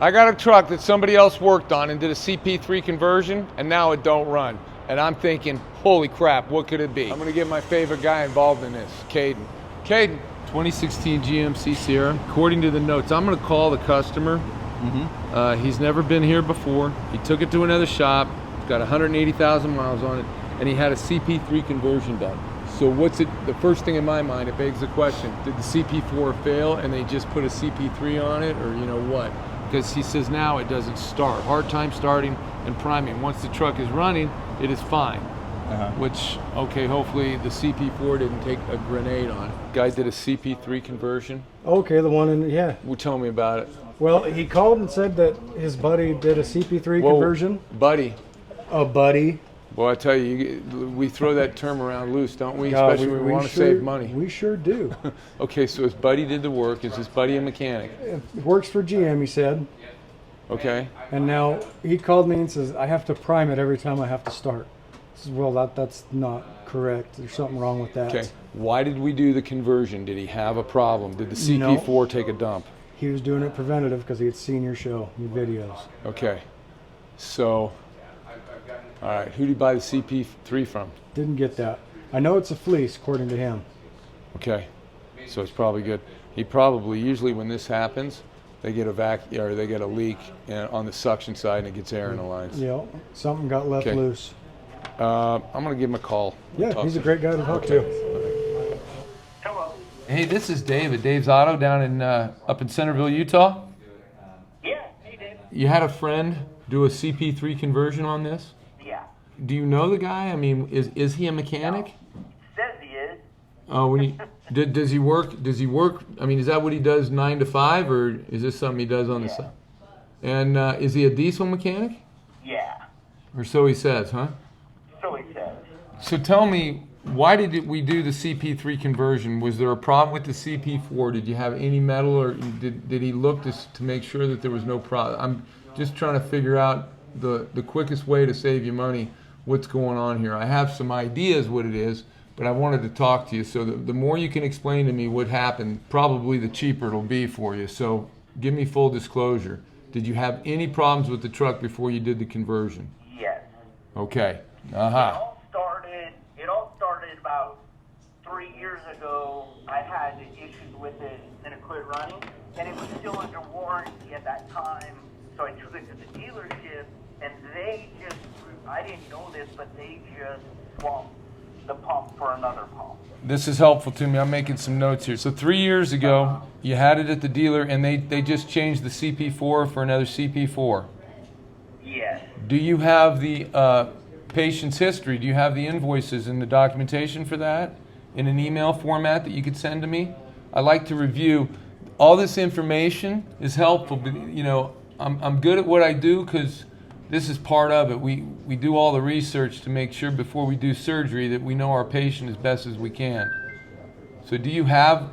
I got a truck that somebody else worked on and did a CP3 conversion, and now it don't run. And I'm thinking, holy crap, what could it be? I'm gonna get my favorite guy involved in this, Caden. Caden. 2016 GMC Sierra. According to the notes, I'm gonna call the customer. He's never been here before. He took it to another shop. It's got 180,000 miles on it, and he had a CP3 conversion done. So what's it, the first thing in my mind, it begs the question, did the CP4 fail and they just put a CP3 on it, or you know what? Because he says now it doesn't start. Hard time starting and priming. Once the truck is running, it is fine. Which, okay, hopefully the CP4 didn't take a grenade on it. Guy did a CP3 conversion. Okay, the one in, yeah. Well, tell me about it. Well, he called and said that his buddy did a CP3 Whoa, conversion. Buddy. A buddy. Well, I tell you, we throw that term around loose, don't we? God, Especially when we want to save money. We sure do. Okay, so his buddy did the work. Is his buddy a mechanic? It works for GM, he said. Okay. And now he called me and says, I have to prime it every time I have to start. I said, well, that's not correct. There's something wrong with that. Okay. Why did we do the conversion? Did he have a problem? Did the CP4 take a dump? He was doing it preventative because he had seen your show, your videos. Okay. So, all right. Who did he buy the CP3 from? Didn't get that. I know it's a fleece, according to him. Okay. So it's probably good. He probably, usually when this happens, they get a leak on the suction side and it gets air in the lines. Yeah, something got left loose. I'm going to give him a call. Yeah, he's a great guy to talk to. Hello. Hey, this is Dave at Dave's Auto down in up in Centerville, Utah. Yeah, hey Dave. You had a friend do a CP3 conversion on this? Yeah. Do you know the guy? I mean, is he a mechanic? Says he is. Oh, does he work? Does he work? I mean, is that what he does 9 to 5, or is this something he does on the side? And is he a diesel mechanic? Yeah. Or so he says, huh? So he says. So tell me, why did we do the CP3 conversion? Was there a problem with the CP4? Did you have any metal, or did he look to make sure that there was no problem? I'm just trying to figure out the quickest way to save you money. What's going on here? I have some ideas what it is, but I wanted to talk to you. So the more you can explain to me what happened, probably the cheaper it'll be for you. So give me full disclosure. Did you have any problems with the truck before you did the conversion? Yes. Okay. It all started about 3 years ago. I had issues with it and it quit running, and it was still under warranty at that time. So I took it to the dealership, and I didn't know this, but they just swapped the pump for another pump. This is helpful to me. I'm making some notes here. So 3 years ago, you had it at the dealer, and they just changed the CP4 for another CP4. Yes. Do you have the patient's history? Do you have the invoices and the documentation for that in an email format that you could send to me? I like to review. All this information is helpful, but you know, I'm good at what I do because this is part of it. We do all the research to make sure before we do surgery that we know our patient as best as we can. So do you have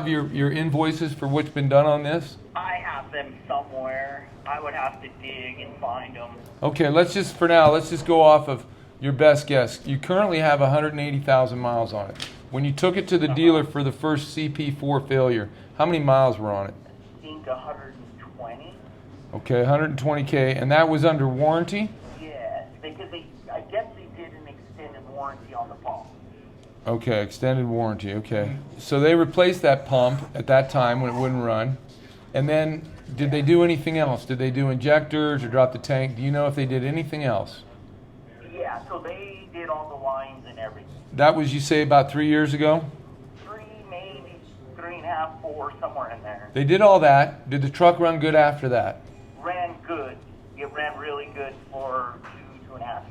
your invoices for what's been done on this? I have them somewhere. I would have to dig and find them. Okay, let's just go off of your best guess. You currently have 180,000 miles on it. When you took it to the dealer for the first CP4 failure, how many miles were on it? I think 120. Okay, 120K, and that was under warranty? Yes, because I guess they did an extended warranty on the pump. Okay, extended warranty, okay. So they replaced that pump at that time when it wouldn't run. And then, did they do anything else? Did they do injectors or drop the tank? Do you know if they did anything else? Yeah, so they did all the lines and everything. That was, you say, about 3 years ago? 3, maybe 3.5, 4, somewhere in there. They did all that. Did the truck run good after that? Ran good. It ran really good for 2.5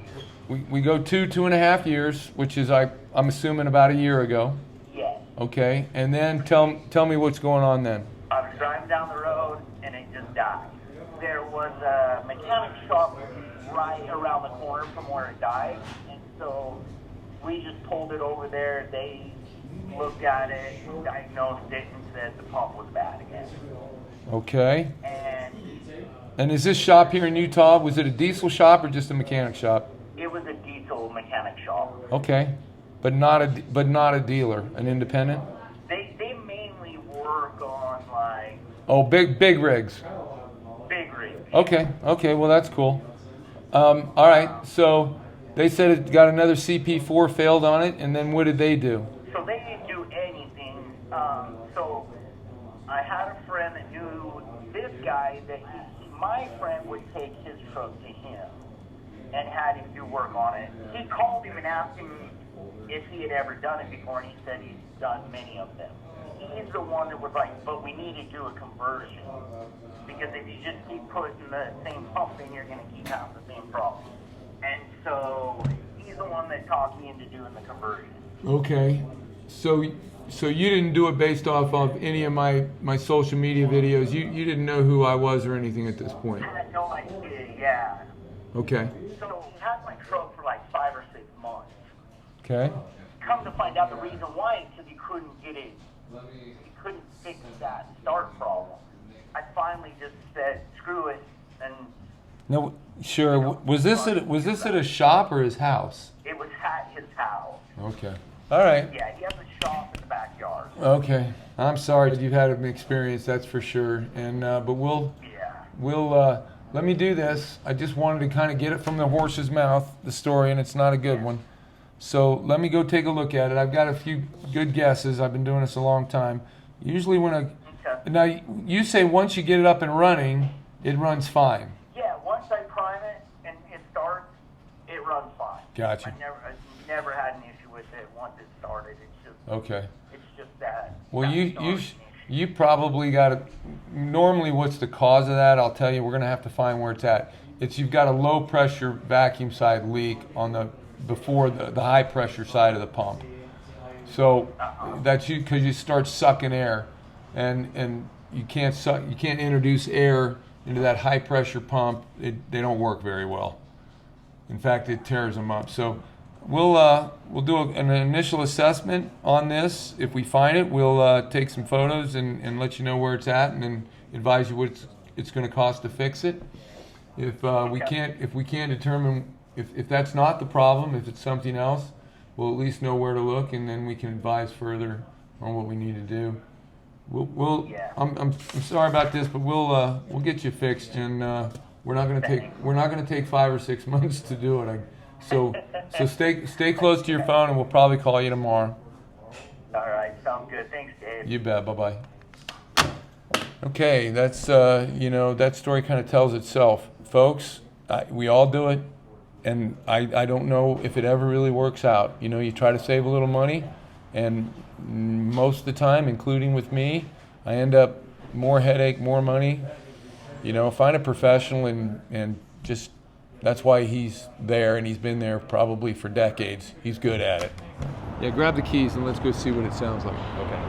years. We go 2.5 years, which is, I'm assuming, about a year ago. Yes. Okay, and then tell me what's going on then. I was driving down the road and it just died. There was a mechanic shop right around the corner from where it died, and so we just pulled it over there. They looked at it, diagnosed it, and said the pump was bad again. Okay. And is this shop here in Utah, was it a diesel shop or just a mechanic shop? it was a diesel mechanic shop. Okay, but not a dealer, an independent. They mainly work on like Oh, big rigs. big great. Okay, well that's cool. All right, so they said it got another CP4 failed on it, and then what did they do? So they didn't do anything. So I had a friend that knew this guy that my friend would take his truck to him and had him do work on it. He called him and asked him if he had ever done it before, and he said he's done many of them. He's the one that was like, but we need to do a conversion, because if you just keep putting the same pump in, you're going to keep having the same problem. And so he's the one that talked me into doing the conversion. Okay, so you didn't do it based off of any of my social media videos. You didn't know who I was or anything at this point. I had no idea, yeah. Okay. So he had my truck for like 5 or 6 months. Okay. Come to find out the reason why, because he couldn't get it, he couldn't fix that start problem. I finally just said, screw it, and No, sure. Was this at a shop or his house? it was at his house. Okay. All right. Yeah, he has a shop in the backyard. Okay. I'm sorry that you've had an experience, that's for sure. And but we'll let me do this. I just wanted to kind of get it from the horse's mouth, the story, and it's not a good one. So let me go take a look at it. I've got a few good guesses. I've been doing this a long time. Usually now you say once you get it up and running, it runs fine. Yeah, once I prime it and it starts, it runs fine. Gotcha. I never had an issue with it once it started. It's just Okay. It's just that. Well, that you probably got it. Normally, what's the cause of that? I'll tell you. We're going to have to find where it's at. You've got a low pressure vacuum side leak on before the high pressure side of the pump. So that's because you start sucking air, and you can't introduce air into that high pressure pump. They don't work very well. In fact, it tears them up. So we'll do an initial assessment on this. If we find it, we'll take some photos and let you know where it's at, and then advise you what it's going to cost to fix it. If we can't determine if that's not the problem, if it's something else, we'll at least know where to look, and then we can advise further on what we need to do. I'm sorry about this, but we'll get you fixed, and we're not going to take 5 or 6 months to do it. So stay close to your phone, and we'll probably call you tomorrow. All right, sounds good. Thanks, Dave. You bet. Bye-bye. Okay, that's that story kind of tells itself, folks. We all do it, and I don't know if it ever really works out. You try to save a little money, and most of the time, including with me, I end up more headache, more money. Find a professional, and just that's why he's there, and he's been there probably for decades. He's good at it. Yeah, grab the keys and let's go see what it sounds like. Okay.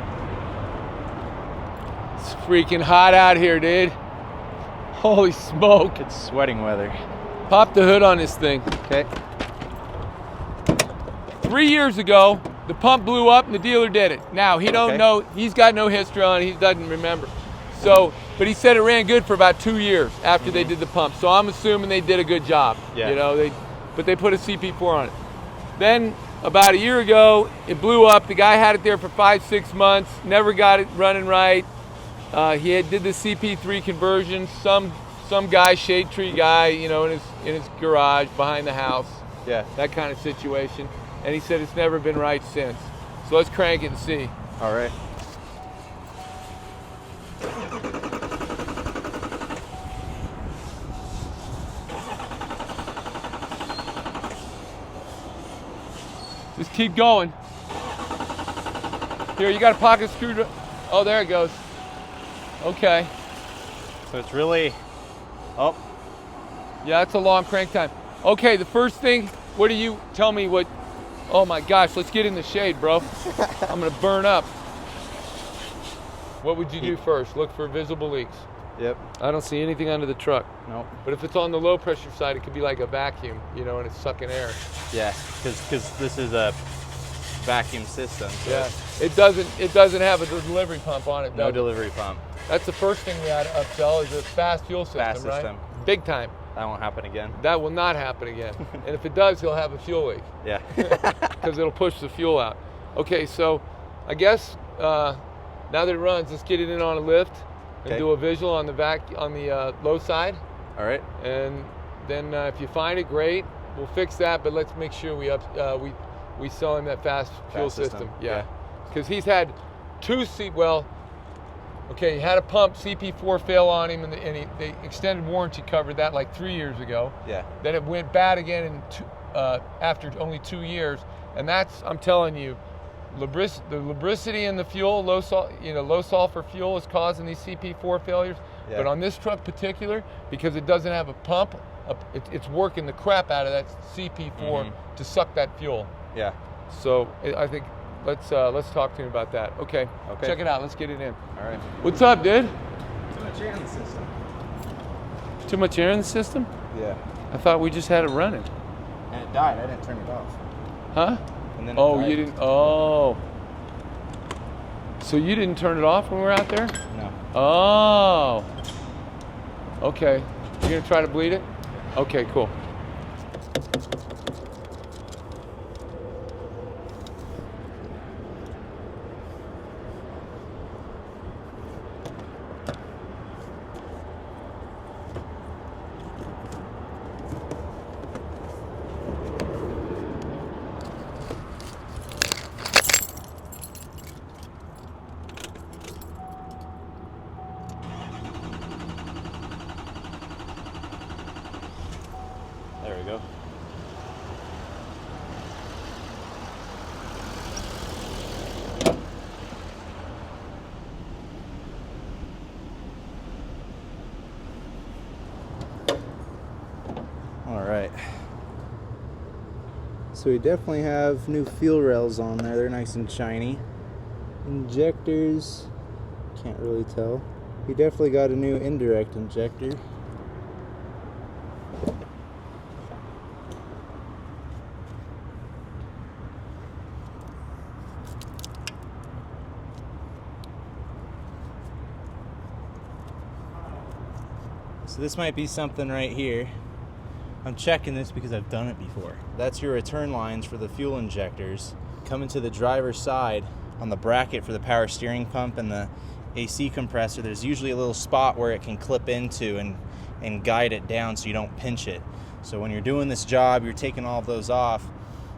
It's freaking hot out here, dude. Holy smoke. It's sweating weather. Pop the hood on this thing. Okay. 3 years ago, the pump blew up and the dealer did it. Now, he don't know, he's got no history on it, he doesn't remember. So, but he said it ran good for about 2 years after they did the pump. So I'm assuming they did a good job. Yeah. But they put a CP4 on it. Then about a year ago, it blew up. The guy had it there for 5-6 months, never got it running right. He did the CP3 conversion. Some guy, shade tree guy, in his garage behind the house. Yeah. That kind of situation. And he said it's never been right since. So let's crank it and see. All right. Just keep going. Here, you got a pocket screwdriver. Oh, there it goes. Okay. So it's really, Yeah, that's a long crank time. Okay, the first thing, what do you tell me what, oh my gosh, let's get in the shade, bro. I'm gonna burn up. What would you do first? Look for visible leaks. Yep. I don't see anything under the truck. Nope. But if it's on the low pressure side, it could be like a vacuum, and it's sucking air. Yeah, because this is a vacuum system. So Yeah, it doesn't have a delivery pump on it. no does it? delivery pump. That's the first thing we had to upsell is a fast fuel system, Fast right? system. Big time. That won't happen again. That will not happen again. And if it does, he'll have a fuel leak Yeah. because it'll push the fuel out. Okay, so I guess now that it runs, let's get it in on a lift and do a visual on the low side. All right. And then if you find it, great. We'll fix that, but let's make sure we sell him that fast fuel system. Yeah. Because he's had two he had a pump CP4 fail on him, and the extended warranty covered that like 3 years ago. Yeah. Then it went bad again after only 2 years, and that's, I'm telling you, the lubricity in the fuel, low sulfur fuel is causing these CP4 failures. Yeah. But on this truck particular, because it doesn't have a pump, it's working the crap out of that CP4 to suck that fuel. Yeah. So I think let's talk to him about that. Okay. Check it out. Let's get it in. All right. What's up, dude? Too much air in the system. Too much air in the system? Yeah. I thought we just had it running. And it died. I didn't turn it off. Huh? And then you didn't. Oh. So you didn't turn it off when we were out there? No. Oh. Okay. You're gonna try to bleed it? Okay, cool. There we go. All right. So we definitely have new fuel rails on there. They're nice and shiny. Injectors, can't really tell. We definitely got a new indirect injector. So this might be something right here. I'm checking this because I've done it before. That's your return lines for the fuel injectors. Coming to the driver's side on the bracket for the power steering pump and the AC compressor, there's usually a little spot where it can clip into and guide it down so you don't pinch it. So when you're doing this job, you're taking all of those off.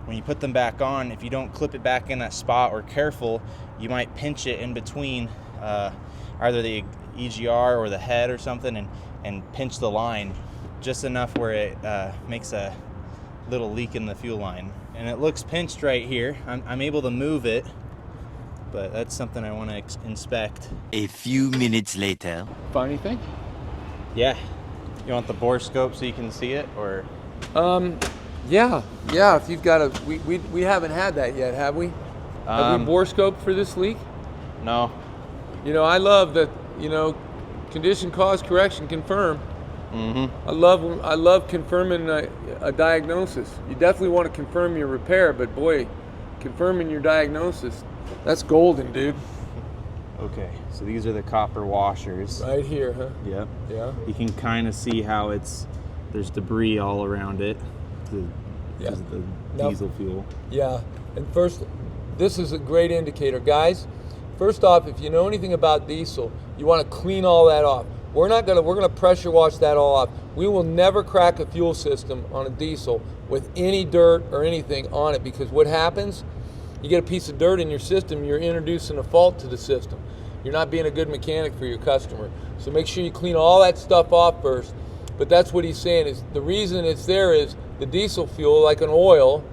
When you put them back on, if you don't clip it back in that spot or careful, you might pinch it in between either the EGR or the head or something and pinch the line just enough where it makes a little leak in the fuel line. And it looks pinched right here. I'm able to move it, but that's something I want to inspect. A few minutes later. Find anything? Yeah. You want the bore scope so you can see it, or? Yeah. If you've got we haven't had that yet, have we? Have we bore scoped for this leak? No. You know, I love that. You know, condition, cause, correction, confirm. Mm-hmm. I love confirming a diagnosis. You definitely want to confirm your repair, but boy, confirming your diagnosis, that's golden, dude. Okay, so these are the copper washers. Right here, huh? Yep. Yeah. You can kind of see how there's debris all around it because of the diesel fuel. Yeah, and first, this is a great indicator. Guys, first off, if you know anything about diesel, you want to clean all that off. We're gonna pressure wash that all off. We will never crack a fuel system on a diesel with any dirt or anything on it, because what happens, you get a piece of dirt in your system, you're introducing a fault to the system. You're not being a good mechanic for your customer. So make sure you clean all that stuff off first. But that's what he's saying, is the reason it's there is the diesel fuel, like an oil,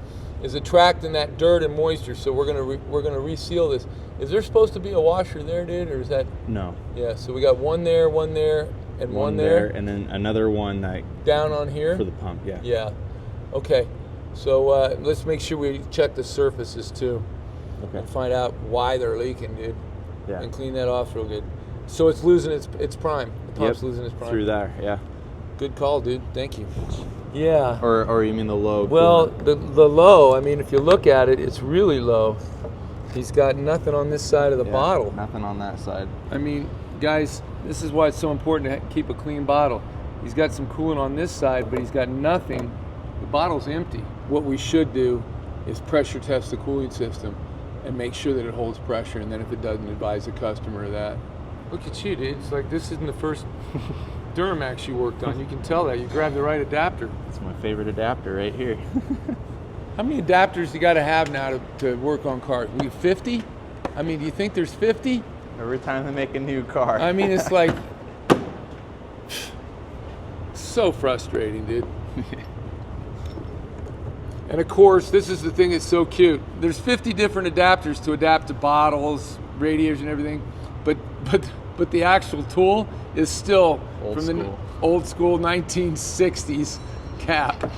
is attracting that dirt and moisture. So we're gonna reseal this. Is there supposed to be a washer there, dude, or is that? No. Yeah. So we got one there, and one there, and then another one that down on here for the pump. Yeah. Yeah. Okay. So let's make sure we check the surfaces too. Okay. And find out why they're leaking, dude. Yeah. And clean that off real good. So it's losing its prime. The pump's losing its prime. Through there. Yeah. Good call, dude. Thank you. Yeah. Or you mean the low? Well, coolant? the low, I mean, if you look at it, it's really low. He's got nothing on this side of the bottle. Nothing on that side. I mean, guys, this is why it's so important to keep a clean bottle. He's got some coolant on this side, but he's got nothing. The bottle's empty. What we should do is pressure test the cooling system and make sure that it holds pressure, and then if it doesn't, advise the customer of that. Look at you, dude. It's like this isn't the first Duramax you worked on. You can tell that. You grabbed the right adapter. It's my favorite adapter right here. How many adapters you got to have now to work on cars? We 50? I mean, do you think there's 50? Every time they make a new car. I mean, it's like so frustrating, dude. And of course, this is the thing that's so cute. There's 50 different adapters to adapt to bottles, radiators, and everything, but the actual tool is still from the old school 1960s cap.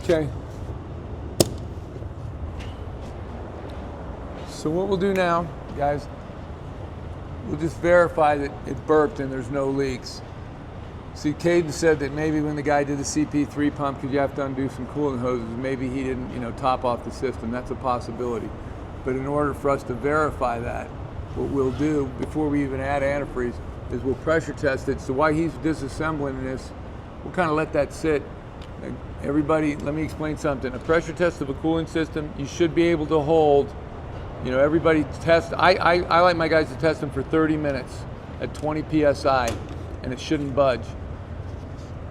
Okay. So what we'll do now, guys, we'll just verify that it burped and there's no leaks. See, Caden said that maybe when the guy did the CP3 pump, because you have to undo some coolant hoses, maybe he didn't, top off the system. That's a possibility. But in order for us to verify that, what we'll do before we even add antifreeze is we'll pressure test it. So while he's disassembling this, we'll kind of let that sit. Everybody, let me explain something. A pressure test of a cooling system, you should be able to hold, everybody test. I like my guys to test them for 30 minutes at 20 PSI, and it shouldn't budge.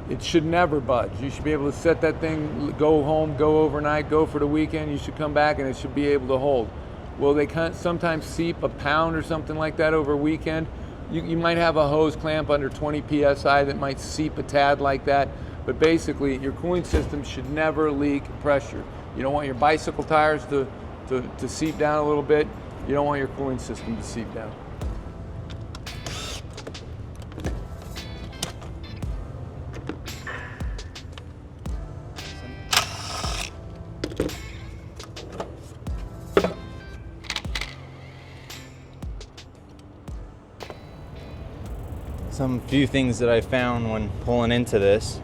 It should never budge. You should be able to set that thing, go home, go overnight, go for the weekend. You should come back and it should be able to hold. Well, they can sometimes seep a pound or something like that over a weekend. You might have a hose clamp under 20 PSI that might seep a tad like that. But basically, your cooling system should never leak pressure. You don't want your bicycle tires to seep down a little bit. You don't want your cooling system to seep down. Some few things that I found when pulling into this.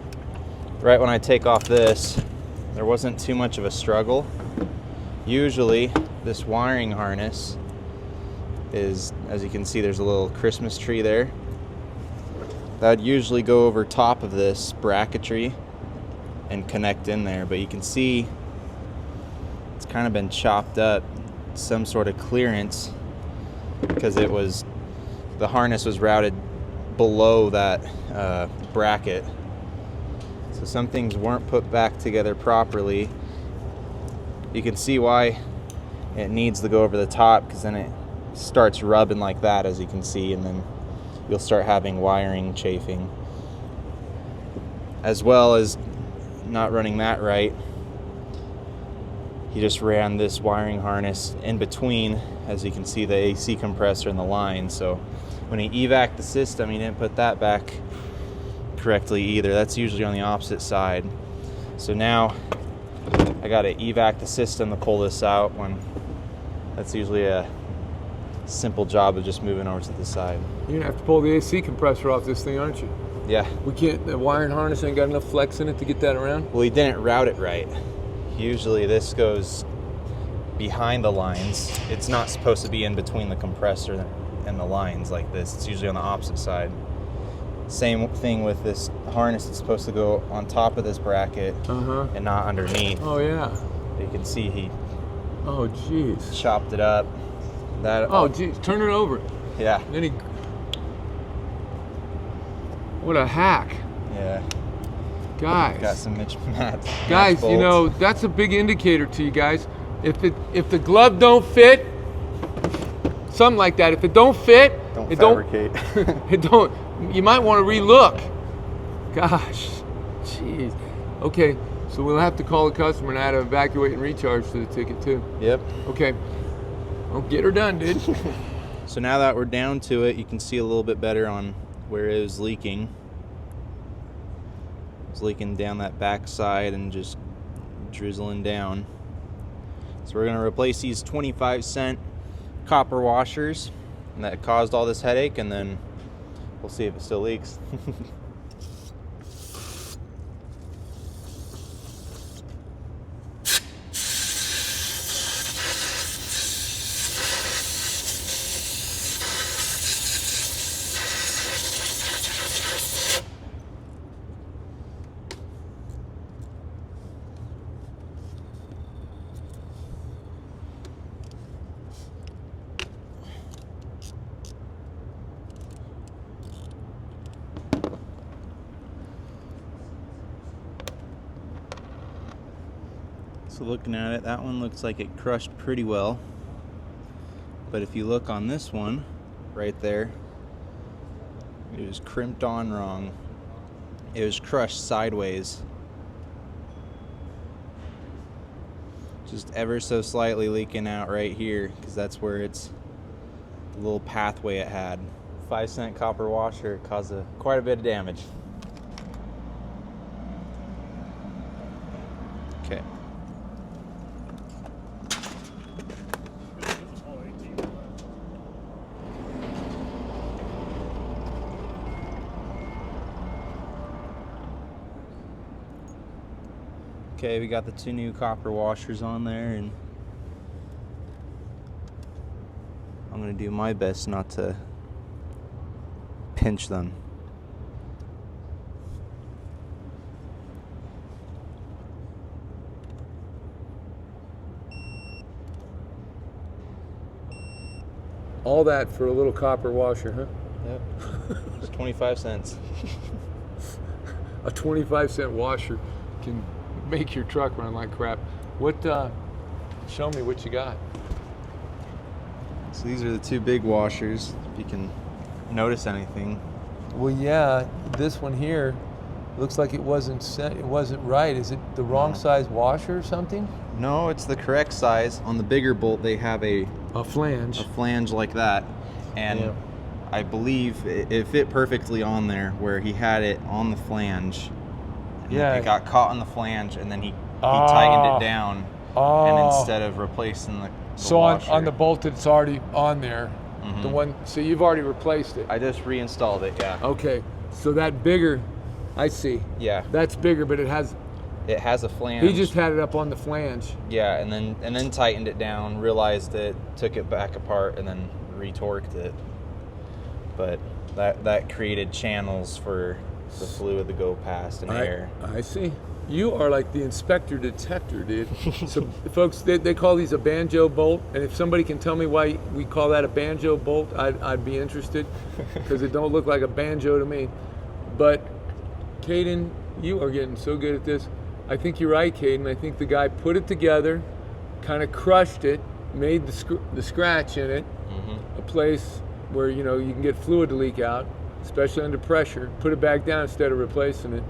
Right when I take off this, there wasn't too much of a struggle. Usually this wiring harness is, as you can see, there's a little Christmas tree there. That would usually go over top of this bracketry and connect in there, but you can see it's kind of been chopped up, some sort of clearance, because the harness was routed below that bracket. So some things weren't put back together properly. You can see why it needs to go over the top, because then it starts rubbing like that, as you can see, and then you'll start having wiring chafing. As well as not running that right, he just ran this wiring harness in between, as you can see, the AC compressor and the line. So when he evac'd the system, he didn't put that back correctly either. That's usually on the opposite side. So now I got to evac the system to pull this out, when that's usually a simple job of just moving over to the side. You're gonna have to pull the AC compressor off this thing, aren't you? Yeah. We can't, the wiring harness ain't got enough flex in it to get that around? Well, he didn't route it right. Usually this goes behind the lines. It's not supposed to be in between the compressor and the lines like this. It's usually on the opposite side. Same thing with this harness. It's supposed to go on top of this bracket and not underneath. Oh yeah. You can see he Oh jeez. chopped it up. Oh jeez, turn it over. Yeah. Then he. What a hack. Yeah. Guys. Got some match Guys, bolts. that's a big indicator to you guys. If the glove don't fit, something like that. If it don't fit, Don't it fabricate. it don't. You might want to relook. Gosh, jeez. Okay, so we'll have to call the customer and add an evacuate and recharge to the ticket too. Yep. Okay. Well, get her done, dude. So now that we're down to it, you can see a little bit better on where it was leaking. It's leaking down that back side and just drizzling down. So we're going to replace these 25-cent copper washers that caused all this headache, and then we'll see if it still leaks. So looking at it, that one looks like it crushed pretty well. But if you look on this one, right there, it was crimped on wrong. It was crushed sideways. Just ever so slightly leaking out right here, because that's where it's the little pathway it had. 5-cent copper washer caused quite a bit of damage. Okay. Okay, we got the 2 new copper washers on there, and I'm gonna do my best not to pinch them. All that for a little copper washer, huh? Yep. It's 25 cents. A 25-cent washer can make your truck run like crap. What, show me what you got. So these are the 2 big washers, if you can notice anything. Well, yeah, this one here looks like it wasn't right. Is it the wrong size washer or something? No, it's the correct size. On the bigger bolt, they have a flange like that, and yeah. I believe it fit perfectly on there where he had it on the flange. Yeah, it got caught on the flange, and then he tightened it down. And instead of replacing the so washer, on the bolt that's already on there, Mhm. the one. So you've already replaced it. I just reinstalled it. Yeah. Okay, so that bigger, I see. Yeah. That's bigger, but it has a flange. He just had it up on the flange. Yeah, and then tightened it down, realized it, took it back apart, and then retorqued it. But that created channels for the fluid to go past and air. I see. You are like the inspector detector, dude. So folks, they call these a banjo bolt, and if somebody can tell me why we call that a banjo bolt, I'd be interested, because it don't look like a banjo to me. But Caden, you are getting so good at this. I think you're right, Caden. I think the guy put it together, kind of crushed it, made the scratch in it, a place where you can get fluid to leak out, especially under pressure. Put it back down instead of replacing it.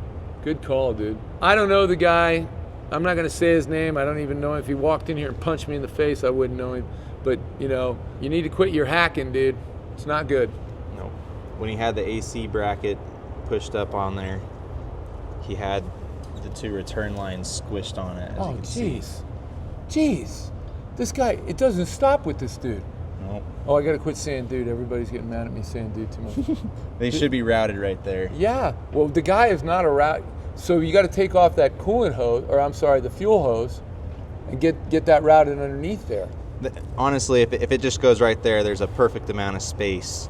Good call, dude. I don't know the guy. I'm not gonna say his name. I don't even know him. If he walked in here and punched me in the face, I wouldn't know him. But you need to quit your hacking, dude. It's not good. No. When he had the AC bracket pushed up on there, he had the 2 return lines squished on it. As you can see. Jeez. This guy, it doesn't stop with this dude. Nope. Oh, I gotta quit saying dude. Everybody's getting mad at me saying dude too much. They should be routed right there. Yeah. Well, the guy is not a route. So you got to take off that coolant hose, or I'm sorry, the fuel hose, and get that routed underneath there. Honestly, if it just goes right there, there's a perfect amount of space.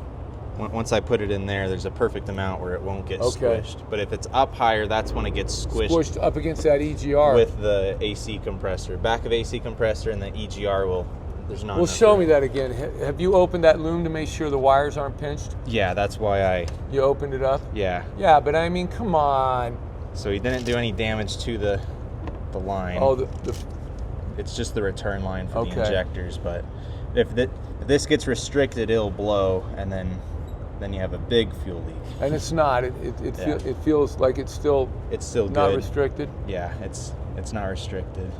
Once I put it in there, there's a perfect amount where it won't get squished. But if it's up higher, that's when it gets squished up against that EGR. with the AC compressor. Back of AC compressor, and the EGR there's not. Well, show me that again. Have you opened that loom to make sure the wires aren't pinched? Yeah, that's why You opened it up? Yeah. Yeah, but I mean, come on. So he didn't do any damage to the line. Oh, it's just the return line for Okay. the injectors. But if this gets restricted, it'll blow, and then you have a big fuel leak. and it's not. It feels like it's still Still not good. restricted. Yeah, it's not restricted.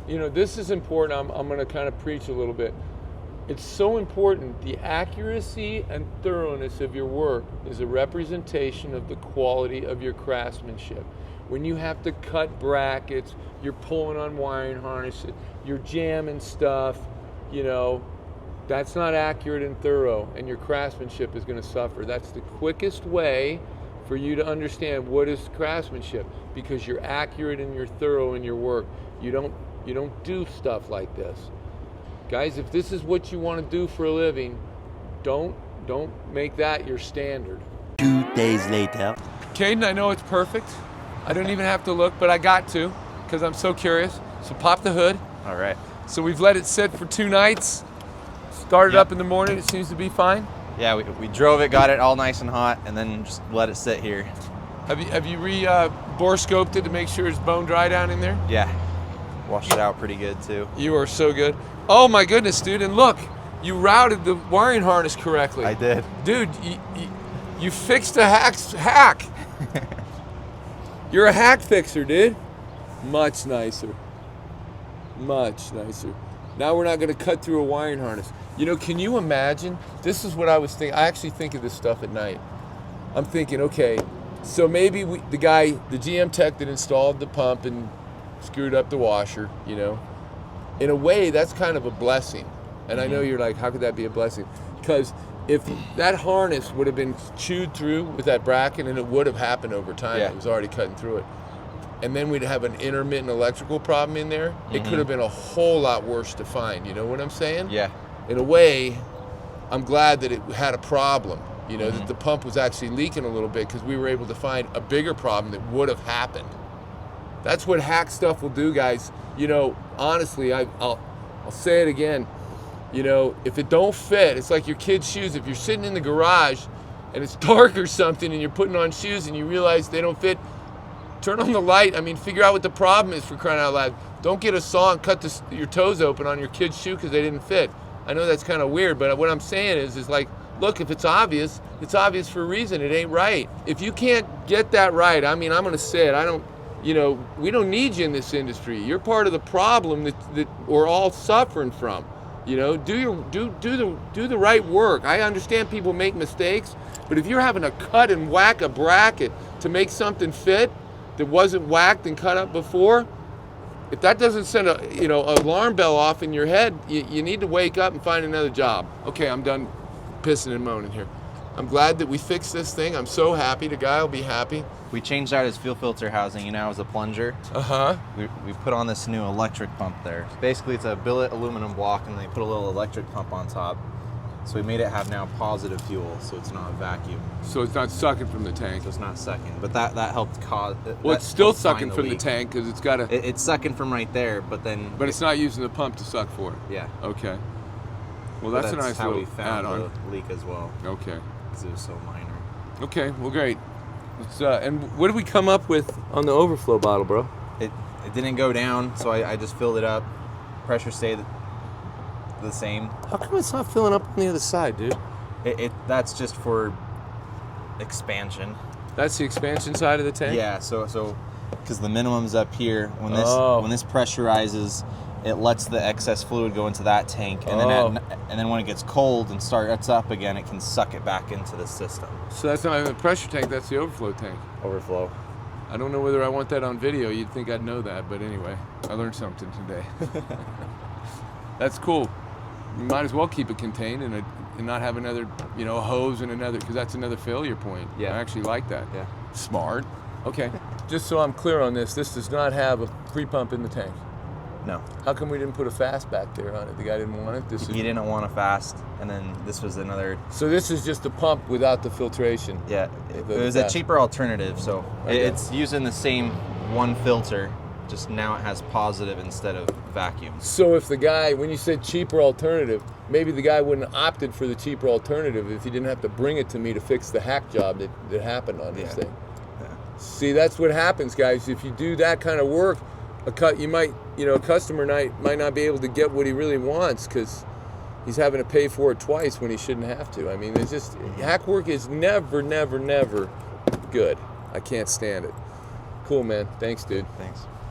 This is important. I'm going to kind of preach a little bit. It's so important. The accuracy and thoroughness of your work is a representation of the quality of your craftsmanship. When you have to cut brackets, you're pulling on wiring harnesses, you're jamming stuff, that's not accurate and thorough, and your craftsmanship is going to suffer. That's the quickest way for you to understand what is craftsmanship, because you're accurate and you're thorough in your work. You don't do stuff like this. Guys, if this is what you want to do for a living, don't make that your standard. 2 days later. Caden, I know it's perfect. I don't even have to look, but I got to, because I'm so curious. So pop the hood. All right. So we've let it sit for 2 nights. Started up in the morning, it seems to be fine. Yeah, we drove it, got it all nice and hot, and then just let it sit here. Have you bore scoped it to make sure it's bone dry down in there? Yeah. Washed it out pretty good too. You are so good. Oh my goodness, dude! And look, you routed the wiring harness correctly. I did. Dude, you fixed a hack. You're a hack fixer, dude. Much nicer. Much nicer. Now we're not going to cut through a wiring harness. You know, can you imagine? This is what I was thinking. I actually think of this stuff at night. I'm thinking, okay, so maybe the GM tech that installed the pump and screwed up the washer, you know, in a way that's kind of a blessing. And I know you're like, how could that be a blessing? Because if that harness would have been chewed through with that bracket, and it would have happened over time, it was already cutting through it, and then we'd have an intermittent electrical problem in there, it could have been a whole lot worse to find. You know what I'm saying? Yeah. In a way, I'm glad that it had a problem, you know, that the pump was actually leaking a little bit, because we were able to find a bigger problem that would have happened. That's what hack stuff will do, guys. You know, honestly, I'll say it again. You know, if it don't fit, it's like your kid's shoes. If you're sitting in the garage and it's dark or something and you're putting on shoes and you realize they don't fit, turn on the light. I mean, figure out what the problem is, for crying out loud. Don't get a saw and cut your toes open on your kid's shoe because they didn't fit. I know that's kind of weird, but what I'm saying is like, look, if it's obvious for a reason. It ain't right. If you can't get that right, I mean, I'm going to say it. You know, we don't need you in this industry. You're part of the problem that we're all suffering from. You know, do the right work. I understand people make mistakes, but if you're having to cut and whack a bracket to make something fit that wasn't whacked and cut up before, if that doesn't send a alarm bell off in your head, you need to wake up and find another job. Okay, I'm done pissing and moaning here. I'm glad that we fixed this thing. I'm so happy. The guy will be happy. We changed out his fuel filter housing, and now as a plunger. We put on this new electric pump there. Basically, it's a billet aluminum block, and they put a little electric pump on top. So we made it have now positive fuel, so it's not a vacuum. So it's not sucking from the tank. So it's not sucking, but that helped cause. Well, it's still sucking from the tank because it's got a. It's sucking from right there, but then. But it's not using the pump to suck for it. Yeah. Okay. Well, that's a nice how little we found add-on. the leak as well. Okay. Because it was so minor. Okay. Well, great. And what did we come up with on the overflow bottle, bro? It didn't go down, so I just filled it up. Pressure stayed the same. How come it's not filling up on the other side, dude? That's just for expansion. That's the expansion side of the tank? Yeah, so because the minimum's up here, when this pressurizes, it lets the excess fluid go into that tank, and then when it gets cold and starts up again, it can suck it back into the system. So that's not even the pressure tank, that's the overflow tank. Overflow. I don't know whether I want that on video. You'd think I'd know that, but anyway, I learned something today. That's cool. You might as well keep it contained and not have another, hose and another, because that's another failure point. Yeah. I actually like that. Yeah. Smart. Okay. Just so I'm clear on this does not have a pre-pump in the tank. No. How come we didn't put a fast back there on it? The guy didn't want it? He didn't want a fast, and then this was another. So this is just a pump without the filtration? Yeah. It was a cheaper alternative, so it's using the same one filter, just now it has positive instead of vacuum. So if the guy, when you said cheaper alternative, maybe the guy wouldn't have opted for the cheaper alternative if he didn't have to bring it to me to fix the hack job that happened on this thing. Yeah. See, that's what happens, guys. If you do that kind of work, a customer might not be able to get what he really wants because he's having to pay for it twice when he shouldn't have to. I mean, hack work is never, never, never good. I can't stand it. Cool, man. Thanks, dude. Thanks.